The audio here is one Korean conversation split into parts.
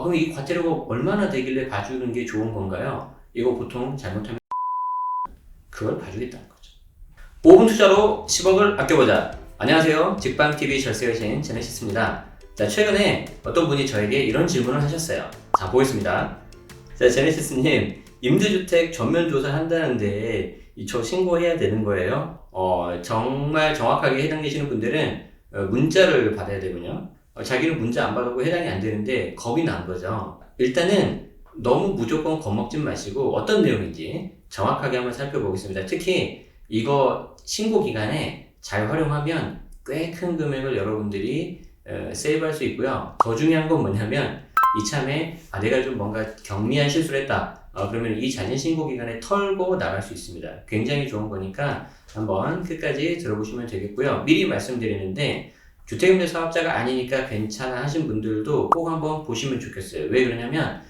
그럼 이 과태료가 얼마나 되길래 봐주는 게 좋은 건가요? 이거 보통 잘못하면 그걸 봐주겠다는 거죠. 5분 투자로 10억을 아껴보자. 안녕하세요. 직방TV 절세여신 제네시스입니다. 자, 최근에 어떤 분이 저에게 이런 질문을 하셨어요. 자, 보겠습니다. 자, 제네시스님, 임대주택 전면조사 한다는데 저 신고해야 되는 거예요? 정말 정확하게 해당되시는 분들은 문자를 받아야 되군요. 자기는 문자 안 받았고 해당이 안 되는데 겁이 난 거죠. 일단은 너무 무조건 겁먹지 마시고 어떤 내용인지 정확하게 한번 살펴보겠습니다. 특히 이거 신고 기간에 잘 활용하면 꽤 큰 금액을 여러분들이 세이브할 수 있고요. 더 중요한 건 뭐냐면 이참에 내가 좀 뭔가 경미한 실수를 했다. 그러면 이 자진 신고 기간에 털고 나갈 수 있습니다. 굉장히 좋은 거니까 한번 끝까지 들어보시면 되겠고요. 미리 말씀드리는데 주택임대 사업자가 아니니까 괜찮아 하신 분들도 꼭 한번 보시면 좋겠어요. 왜 그러냐면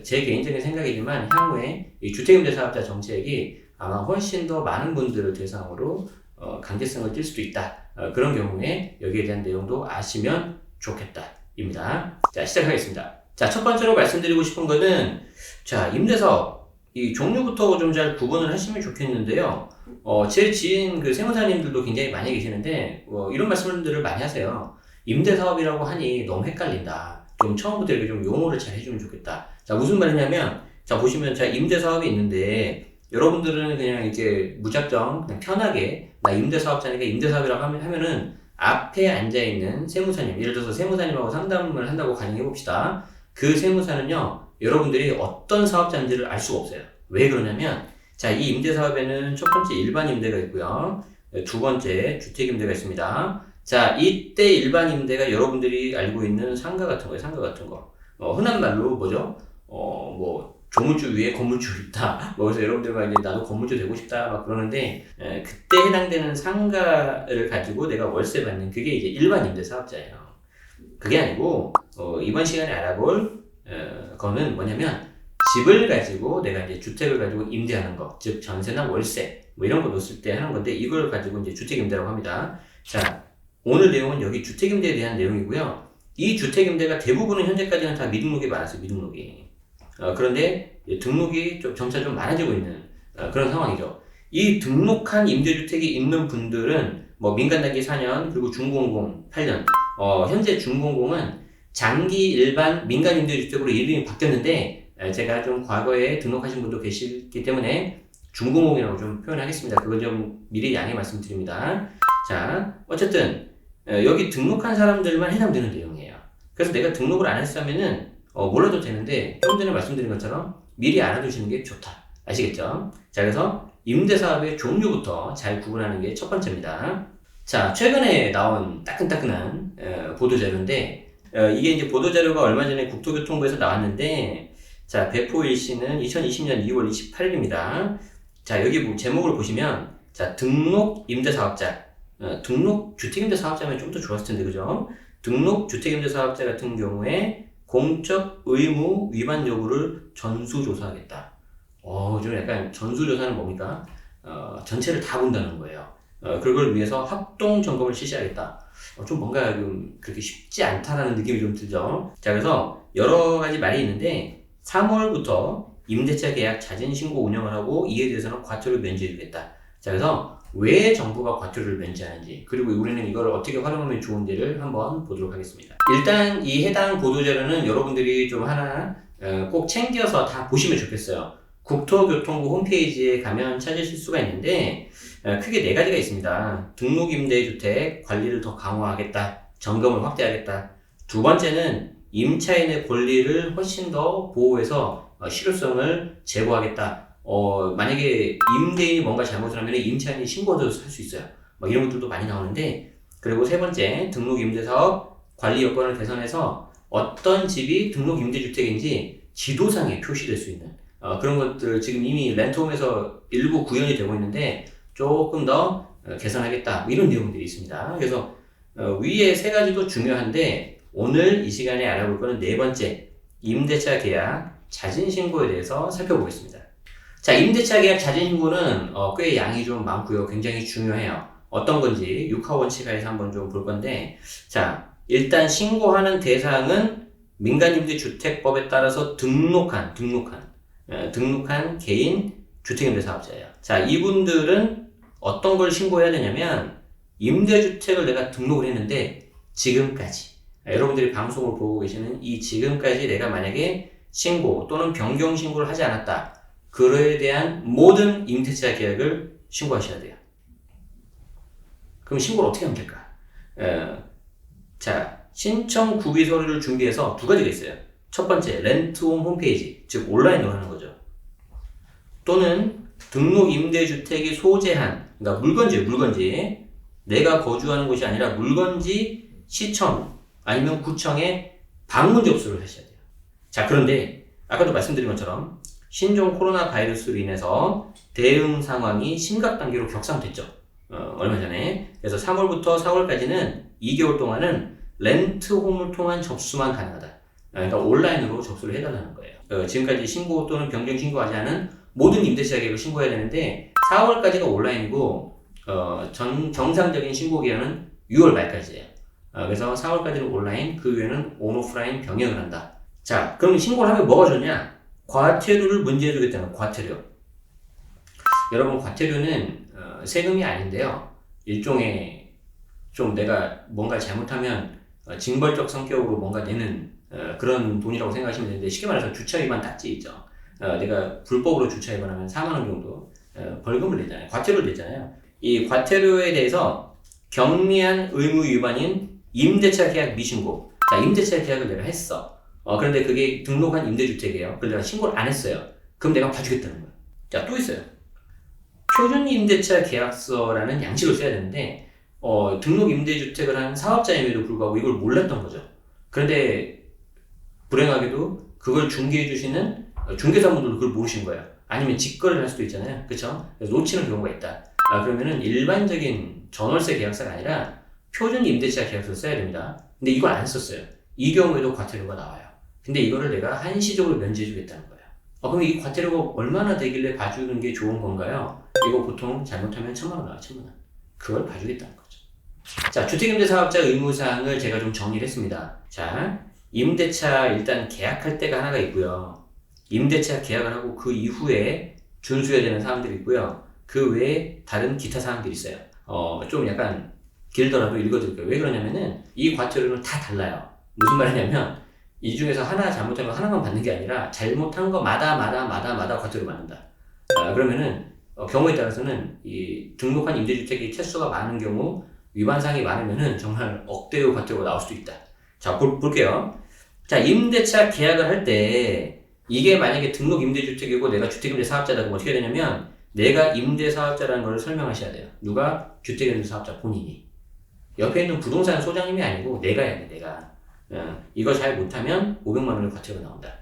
제 개인적인 생각이지만 향후에 이 주택임대 사업자 정책이 아마 훨씬 더 많은 분들을 대상으로 강제성을 띌 수도 있다. 그런 경우에 여기에 대한 내용도 아시면 좋겠다 입니다. 자, 시작하겠습니다. 자, 첫 번째로 말씀드리고 싶은 거는 자, 임대사업 이 종류부터 좀 잘 구분을 하시면 좋겠는데요. 제 지인 그 세무사님들도 굉장히 많이 계시는데 이런 말씀들을 많이 하세요. 임대사업이라고 하니 너무 헷갈린다. 좀 처음부터 이렇게 좀 용어를 잘 해주면 좋겠다. 자, 무슨 말이냐면 자, 보시면 자, 임대사업이 있는데 여러분들은 그냥 이렇게 무작정 그냥 편하게 나 임대사업자니까 임대사업이라고 하면은 앞에 앉아있는 세무사님, 예를 들어서 세무사님하고 상담을 한다고 가정해봅시다. 그 세무사는요, 여러분들이 어떤 사업자인지를 알 수가 없어요. 왜 그러냐면, 자, 이 임대사업에는 첫 번째 일반 임대가 있고요. 두 번째 주택 임대가 있습니다. 자, 이때 일반 임대가 여러분들이 알고 있는 상가 같은 거예요, 상가 같은 거. 흔한 말로 뭐죠? 조물주 위에 건물주 있다. 그래서 여러분들과 이제 나도 건물주 되고 싶다 막 그러는데 그때 해당되는 상가를 가지고 내가 월세 받는 그게 이제 일반 임대 사업자예요. 그게 아니고 이번 시간에 알아볼 거는 뭐냐면 집을 가지고 내가 이제 주택을 가지고 임대하는 거, 즉 전세나 월세 뭐 이런 거 놓았을 때 하는 건데 이걸 가지고 이제 주택 임대라고 합니다. 자, 오늘 내용은 여기 주택 임대에 대한 내용이고요. 이 주택 임대가 대부분은 현재까지는 다 미등록이 많았어요. 미등록이. 그런데 등록이 점차 좀 많아지고 있는 그런 상황이죠. 이 등록한 임대주택이 있는 분들은 뭐 민간단기 4년 그리고 준공공 8년 현재 준공공은 장기 일반 민간 임대주택으로 이름이 바뀌었는데 제가 좀 과거에 등록하신 분도 계시기 때문에 준공공이라고 좀 표현하겠습니다. 그건 좀 미리 양해 말씀드립니다. 자, 어쨌든 여기 등록한 사람들만 해당되는 내용이에요. 그래서 내가 등록을 안 했으면은 몰라도 되는데 좀 전에 말씀드린 것처럼 미리 알아두시는 게 좋다. 아시겠죠? 자, 그래서 임대사업의 종류부터 잘 구분하는 게 첫 번째입니다. 자, 최근에 나온 따끈따끈한 보도자료인데 이게 이제 보도자료가 얼마 전에 국토교통부에서 나왔는데 자, 배포 일시는 2020년 2월 28일입니다. 자, 여기 제목을 보시면 자, 등록 임대사업자 등록 주택임대사업자면 좀 더 좋았을 텐데 그죠? 등록 주택임대사업자 같은 경우에 공적 의무 위반 여부를 전수조사하겠다. 좀 약간 전수조사는 뭡니까? 전체를 다 본다는 거예요. 그걸 위해서 합동 점검을 실시하겠다. 좀 뭔가 좀 그렇게 쉽지 않다라는 느낌이 좀 들죠. 자, 그래서 여러 가지 말이 있는데 3월부터 임대차 계약 자진 신고 운영을 하고 이에 대해서는 과태료 면제해 주겠다. 자, 그래서 왜 정부가 과태료를 면제하는지 그리고 우리는 이걸 어떻게 활용하면 좋은지를 한번 보도록 하겠습니다. 일단 이 해당 보도자료는 여러분들이 좀 하나 꼭 챙겨서 다 보시면 좋겠어요. 국토교통부 홈페이지에 가면 찾으실 수가 있는데 크게 네 가지가 있습니다. 등록임대주택 관리를 더 강화하겠다. 점검을 확대하겠다. 두 번째는 임차인의 권리를 훨씬 더 보호해서 실효성을 제고하겠다. 만약에 임대인이 뭔가 잘못을 하면 임차인이 신고도 할 수 있어요. 이런 것들도 많이 나오는데 그리고 세 번째 등록임대사업 관리 여건을 개선해서 어떤 집이 등록임대주택인지 지도상에 표시될 수 있는 그런 것들 지금 이미 렌트홈에서 일부 구현이 되고 있는데 조금 더 개선하겠다 이런 내용들이 있습니다. 그래서 위에 세 가지도 중요한데 오늘 이 시간에 알아볼 거는 네 번째 임대차 계약 자진 신고에 대해서 살펴보겠습니다. 자, 임대차 계약 자진 신고는 꽤 양이 좀 많고요. 굉장히 중요해요. 어떤 건지 육하 원칙하에서 한번 좀 볼 건데 자, 일단 신고하는 대상은 민간임대주택법에 따라서 등록한 개인 주택임대사업자예요. 자, 이분들은 어떤 걸 신고해야 되냐면 임대주택을 내가 등록을 했는데 지금까지 여러분들이 방송을 보고 계시는 이 지금까지 내가 만약에 신고 또는 변경 신고를 하지 않았다. 그에 대한 모든 임대차 계약을 신고하셔야 돼요. 그럼 신고를 어떻게 하면 될까? 자, 신청 구비 서류를 준비해서 두 가지가 있어요. 첫 번째, 렌트홈 홈페이지, 즉 온라인으로 하는 거죠. 또는 등록 임대주택이 소재한, 그러니까 물건지 내가 거주하는 곳이 아니라 물건지 시청 아니면 구청에 방문 접수를 하셔야 돼요. 자, 그런데 아까도 말씀드린 것처럼 신종 코로나 바이러스로 인해서 대응 상황이 심각 단계로 격상됐죠. 얼마 전에. 그래서 3월부터 4월까지는 2개월 동안은 렌트홈을 통한 접수만 가능하다. 그러니까 온라인으로 접수를 해달라는 거예요. 지금까지 신고 또는 변경 신고하지 않은 모든 임대차 계약을 신고해야 되는데 4월까지가 온라인이고 정상적인 신고 기한은 6월 말까지예요. 그래서 4월까지는 온라인, 그 위에는 온오프라인 병행을 한다. 자, 그럼 신고를 하면 뭐가 좋냐? 과태료를 문제해주겠다는 거예요. 과태료. 여러분, 과태료는 세금이 아닌데요. 일종의 좀 내가 뭔가 잘못하면 징벌적 성격으로 뭔가 내는 그런 돈이라고 생각하시면 되는데, 쉽게 말해서 주차 위반 딱지 있죠. 내가 불법으로 주차 위반하면 4만 원 정도 벌금을 내잖아요. 과태료를 내잖아요. 이 과태료에 대해서 경미한 의무 위반인 임대차 계약 미신고. 자, 임대차 계약을 내가 했어. 그런데 그게 등록한 임대주택이에요. 그런데 내가 신고를 안 했어요. 그럼 내가 봐주겠다는 거예요. 자, 또 있어요. 표준 임대차 계약서라는 양식을 써야 되는데 등록 임대주택을 한 사업자임에도 불구하고 이걸 몰랐던 거죠. 그런데 불행하게도 그걸 중개해 주시는 중개사분들도 그걸 모르신 거예요. 아니면 직거래를 할 수도 있잖아요. 그렇죠? 그래서 놓치는 경우가 있다. 그러면은 일반적인 전월세 계약서가 아니라 표준 임대차 계약서를 써야 됩니다. 근데 이걸 안 썼어요. 이 경우에도 과태료가 나와요. 근데 이거를 내가 한시적으로 면제해 주겠다는 거예요. 그럼 이 과태료가 얼마나 되길래 봐주는 게 좋은 건가요? 이거 보통 잘못하면 1,000만 원 나와요. 1,000만 원. 그걸 봐주겠다는 거죠. 자, 주택임대사업자 의무사항을 제가 좀 정리를 했습니다. 자, 임대차 일단 계약할 때가 하나가 있고요. 임대차 계약을 하고 그 이후에 준수해야 되는 사항들이 있고요. 그 외에 다른 기타 사항들이 있어요. 좀 약간 길더라도 읽어드릴게요. 왜 그러냐면은 이 과태료는 다 달라요. 무슨 말이냐면 이 중에서 하나 잘못하면 하나만 받는 게 아니라 잘못한 거마다 과태료 받는다. 그러면은 경우에 따라서는 이 등록한 임대주택의 채수가 많은 경우 위반사항이 많으면은 정말 억대의 과태료가 나올 수도 있다. 자, 볼게요. 자, 임대차 계약을 할 때 이게 만약에 등록 임대주택이고 내가 주택임대사업자다 그러면 어떻게 되냐면 내가 임대사업자라는 걸 설명하셔야 돼요. 누가? 주택임대사업자 본인이. 옆에 있는 부동산 소장님이 아니고 내가 해야 돼, 내가. 이거 잘 못하면 500만 원의 과태료가 나온다.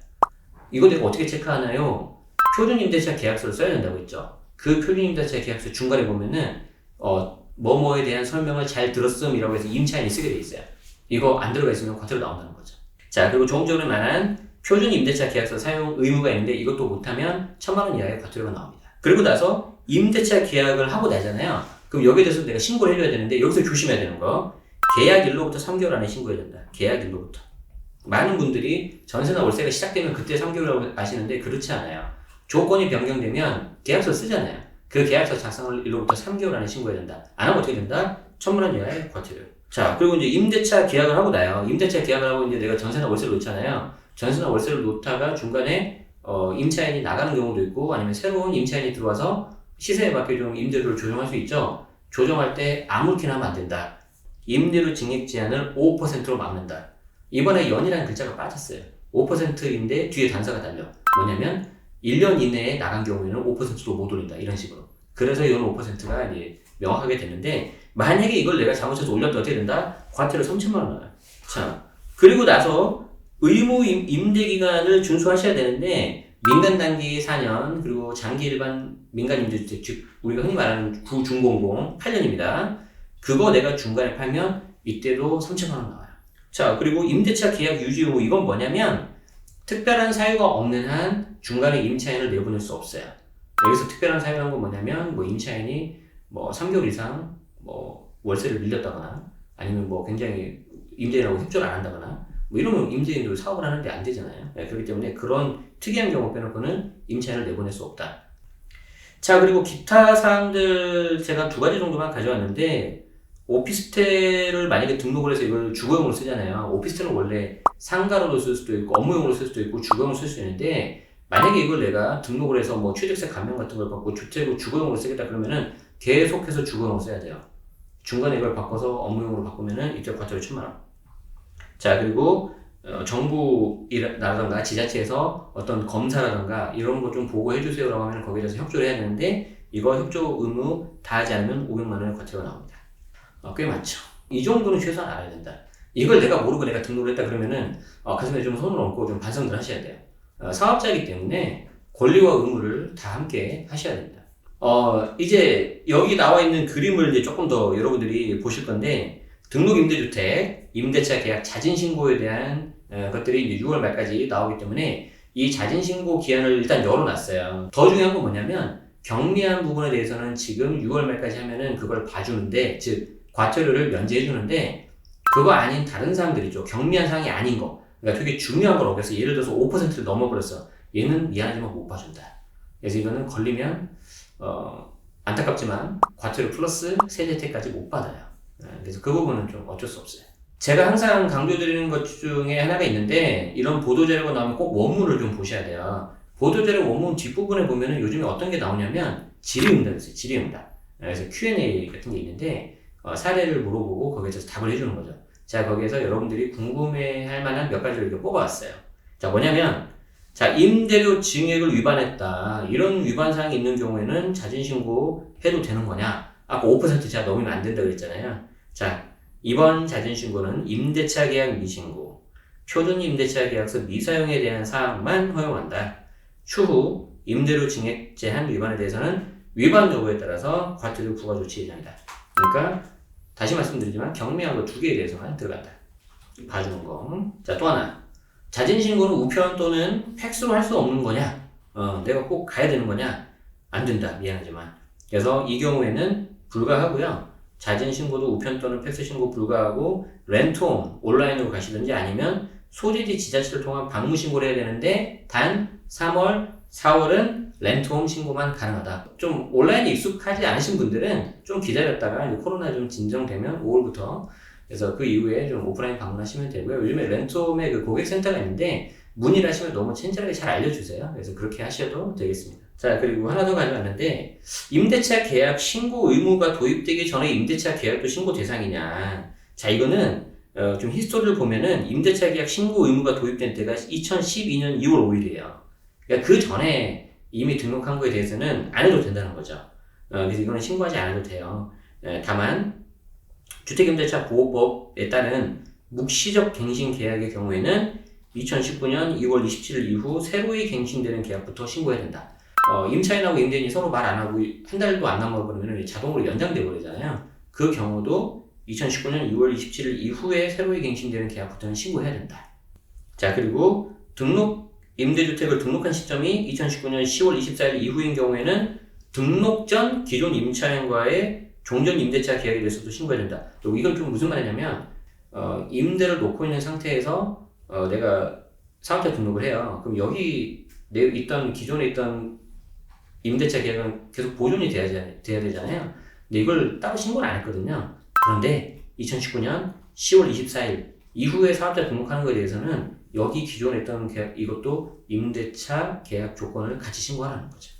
이거 내가 어떻게 체크하나요? 표준임대차 계약서를 써야 된다고 했죠. 그 표준임대차 계약서 중간에 보면은 뭐뭐에 대한 설명을 잘 들었음이라고 해서 임차인이 쓰게 돼 있어요. 이거 안 들어가 있으면 과태료 나온다는 거죠. 자, 그리고 조금전에 말한 표준임대차 계약서 사용 의무가 있는데 이것도 못하면 1,000만 원 이하의 과태료가 나옵니다. 그리고 나서 임대차 계약을 하고 나잖아요. 그럼 여기에 대해서 내가 신고를 해줘야 되는데 여기서 조심해야 되는 거, 계약일로부터 3개월 안에 신고해야 된다. 계약일로부터. 많은 분들이 전세나 월세가 시작되면 그때 3개월이라고 아시는데 그렇지 않아요. 조건이 변경되면 계약서 쓰잖아요. 그 계약서 작성을 일로부터 3개월 안에 신고해야 된다. 안 하면 어떻게 된다? 1,000만 원 이하의 과태료. 자, 그리고 이제 임대차 계약을 하고 나요. 임대차 계약을 하고 이제 내가 전세나 월세를 놓잖아요. 전세나 월세를 놓다가 중간에 임차인이 나가는 경우도 있고 아니면 새로운 임차인이 들어와서 시세에 맞게 좀 임대료를 조정할 수 있죠. 조정할 때 아무렇게나 하면 안 된다. 임대료 증액 제한을 5%로 막는다. 이번에 연이라는 글자가 빠졌어요. 5%인데 뒤에 단서가 달려. 뭐냐면 1년 이내에 나간 경우에는 5%로 못 올린다. 이런 식으로. 그래서 이건 5%가 이제 명확하게 됐는데 만약에 이걸 내가 잘못해서 올렸다 어떻게 된다? 과태료 3,000만 원 나와요. 자, 그리고 나서 의무 임대기간을 준수하셔야 되는데 민간 단기 4년 그리고 장기 일반 민간 임대주택 즉 우리가 흔히 말하는 구중공공 8년입니다. 그거 내가 중간에 팔면 이때도 3,000만 원 나와요. 자, 그리고 임대차 계약 유지 의무 이건 뭐냐면 특별한 사유가 없는 한 중간에 임차인을 내보낼 수 없어요. 여기서 특별한 사유라는 건 뭐냐면 뭐 임차인이 뭐 3개월 이상 뭐 월세를 밀렸다거나 아니면 뭐 굉장히 임대인하고 협조를 안 한다거나 뭐 이러면 임대인도 사업을 하는데 안 되잖아요. 네, 그렇기 때문에 그런 특이한 경우 빼놓고는 임차인을 내보낼 수 없다. 자, 그리고 기타 사항들 제가 2가지 정도만 가져왔는데, 오피스텔을 만약에 등록을 해서 이걸 주거용으로 쓰잖아요. 오피스텔은 원래 상가로도 쓸 수도 있고 업무용으로 쓸 수도 있고 주거용으로 쓸 수 있는데, 만약에 이걸 내가 등록을 해서 뭐 취득세 감면 같은 걸 받고 주택을 주거용으로 쓰겠다 그러면은 계속해서 주거용으로 써야 돼요. 중간에 이걸 바꿔서 업무용으로 바꾸면은 입적 과태료 1,000만 원. 자, 그리고 정부라던가 지자체에서 어떤 검사라던가 이런 거 좀 보고해 주세요라고 하면 거기에 대해서 협조를 해야 되는데, 이거 협조 의무 다 하지 않으면 500만 원의 과태료가 나옵니다. 꽤 많죠. 이 정도는 최소한 알아야 된다. 이걸 내가 모르고 내가 등록을 했다 그러면은 가슴에 좀 손을 얹고 좀 반성들 하셔야 돼요. 사업자이기 때문에 권리와 의무를 다 함께 하셔야 됩니다. 이제 여기 나와 있는 그림을 이제 조금 더 여러분들이 보실 건데, 등록임대주택, 임대차 계약 자진신고에 대한 것들이 이제 6월 말까지 나오기 때문에 이 자진신고 기한을 일단 열어놨어요. 더 중요한 건 뭐냐면, 경미한 부분에 대해서는 지금 6월 말까지 하면은 그걸 봐주는데, 즉 과태료를 면제해주는데, 그거 아닌 다른 사항들이죠. 경미한 사항이 아닌 거. 그러니까 되게 중요한 걸 어겨서 예를 들어서 5%를 넘어버렸어. 얘는 미안하지만 못 봐준다. 그래서 이거는 걸리면 안타깝지만 과태료 플러스 세제 혜택까지 못 받아요. 그래서 그 부분은 좀 어쩔 수 없어요. 제가 항상 강조드리는 것 중에 하나가 있는데, 이런 보도자료가 나오면 꼭 원문을 좀 보셔야 돼요. 보도자료 원문 뒷부분에 보면은 요즘에 어떤 게 나오냐면 질의응답이 있어요. 질의응답. 그래서 Q&A 같은 게 있는데, 사례를 물어보고 거기에서 답을 해주는 거죠. 자, 거기에서 여러분들이 궁금해할 만한 몇 가지를 이렇게 뽑아왔어요. 자, 뭐냐면, 자, 임대료 증액을 위반했다. 이런 위반 사항이 있는 경우에는 자진신고 해도 되는 거냐? 아까 5% 제가 넘으면 안 된다고 그랬잖아요. 자, 이번 자진신고는 임대차 계약 미신고, 표준 임대차 계약서 미사용에 대한 사항만 허용한다. 추후 임대료 증액 제한 위반에 대해서는 위반 여부에 따라서 과태료 부과 조치 예정이다. 그러니까 다시 말씀드리지만 경미한 거 2개에 대해서만 들어간다. 봐주는 거. 자, 또 하나. 자진신고는 우편 또는 팩스로 할 수 없는 거냐? 내가 꼭 가야 되는 거냐? 안 된다. 미안하지만. 그래서 이 경우에는 불가하고요. 자진신고도 우편 또는 팩스 신고 불가하고, 렌트홈 온라인으로 가시든지 아니면 소재지 지자체를 통한 방문 신고를 해야 되는데, 단 3월, 4월은 렌트홈 신고만 가능하다. 좀 온라인에 익숙하지 않으신 분들은 좀 기다렸다가 코로나 좀 진정되면 5월부터, 그래서 그 이후에 좀 오프라인 방문하시면 되고요. 요즘에 렌트홈에 그 고객센터가 있는데 문의를 하시면 너무 친절하게 잘 알려주세요. 그래서 그렇게 하셔도 되겠습니다. 자, 그리고 하나 더 가져왔는데, 임대차 계약 신고 의무가 도입되기 전에 임대차 계약도 신고 대상이냐. 자, 이거는 좀 히스토리를 보면은 임대차 계약 신고 의무가 도입된 때가 2012년 2월 5일이에요. 그러니까 그 전에 이미 등록한 거에 대해서는 안 해도 된다는 거죠. 그래서 이거는 신고하지 않아도 돼요. 다만 주택임대차 보호법에 따른 묵시적 갱신 계약의 경우에는 2019년 2월 27일 이후 새로이 갱신되는 계약부터 신고해야 된다. 임차인하고 임대인이 서로 말 안 하고 한 달도 안 남아버리면 자동으로 연장돼 버리잖아요. 그 경우도 2019년 2월 27일 이후에 새로이 갱신되는 계약부터는 신고해야 된다. 자, 그리고 임대주택을 등록한 시점이 2019년 10월 24일 이후인 경우에는 등록 전 기존 임차인과의 종전 임대차 계약에 대해서도 신고해야 된다. 그리고 이건 좀 무슨 말이냐면, 임대를 놓고 있는 상태에서 내가 사업자 등록을 해요. 그럼 여기 기존에 있던 임대차 계약은 계속 보존이 돼야 되잖아요. 근데 이걸 따로 신고를 안 했거든요. 그런데 2019년 10월 24일 이후에 사업자 등록하는 것에 대해서는 여기 기존에 있던 계약, 이것도 임대차 계약 조건을 같이 신고하라는 거죠.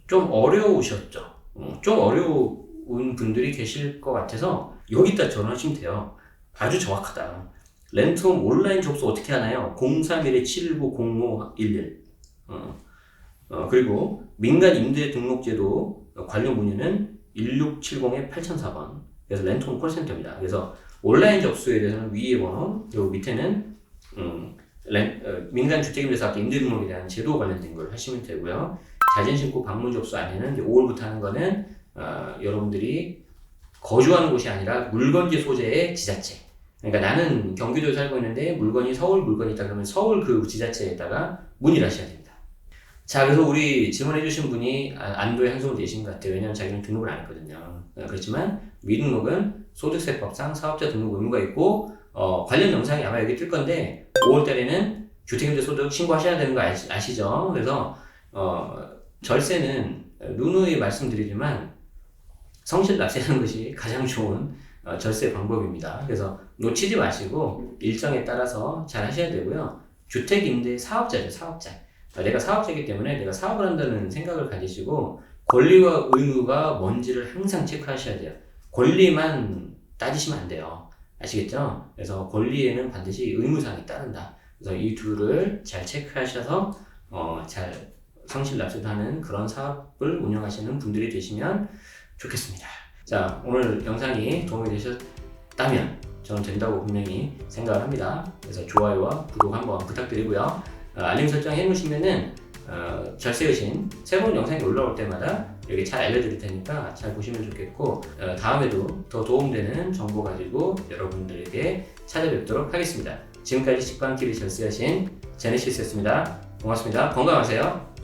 좀 어려우셨죠? 좀 어려운 분들이 계실 것 같아서 여기다 전화하시면 돼요. 아주 정확하다. 렌트홈 온라인 접수 어떻게 하나요? 031-719-0511. 그리고 민간 임대 등록제도 관련 문의는 1670-8004번. 그래서 렌트홈 콜센터입니다. 그래서 온라인 접수에 대해서는 위의 번호, 그리고 밑에는 민간 주택임대사업자 임대등록에 대한 제도 관련된 걸 하시면 되고요. 자진신고 방문 접수 안에는 5월부터 하는 거는 여러분들이 거주하는 곳이 아니라 물건지 소재의 지자체. 그러니까 나는 경기도에 살고 있는데 서울 물건이 있다 그러면 서울 그 지자체에다가 문의를 하셔야 됩니다. 자, 그래서 우리 질문해주신 분이 안도의 한숨을 내신 것 같아요. 왜냐면 자기는 등록을 안 했거든요. 그렇지만 미등록은 소득세법상 사업자 등록 의무가 있고, 관련 영상이 아마 여기 뜰 건데 5월달에는 주택임대소득 신고하셔야 되는 거 아시죠? 그래서 절세는 누누이 말씀드리지만 성실 납세하는 것이 가장 좋은 절세 방법입니다. 그래서 놓치지 마시고 일정에 따라서 잘 하셔야 되고요. 주택임대 사업자죠, 사업자. 내가 사업자이기 때문에 내가 사업을 한다는 생각을 가지시고 권리와 의무가 뭔지를 항상 체크하셔야 돼요. 권리만 따지시면 안 돼요. 아시겠죠? 그래서 권리에는 반드시 의무사항이 따른다. 그래서 이 둘을 잘 체크하셔서 잘 성실 납세도 하는 그런 사업을 운영하시는 분들이 되시면 좋겠습니다. 자, 오늘 영상이 도움이 되셨다면 저는 된다고 분명히 생각을 합니다. 그래서 좋아요와 구독 한번 부탁드리고요. 알림 설정 해놓으시면은 절세 의신 새로운 영상이 올라올 때마다 여기 잘 알려드릴 테니까 잘 보시면 좋겠고 다음에도 더 도움되는 정보 가지고 여러분들에게 찾아뵙도록 하겠습니다. 지금까지 직방TV 절세 여신 제네시스였습니다. 고맙습니다. 건강하세요.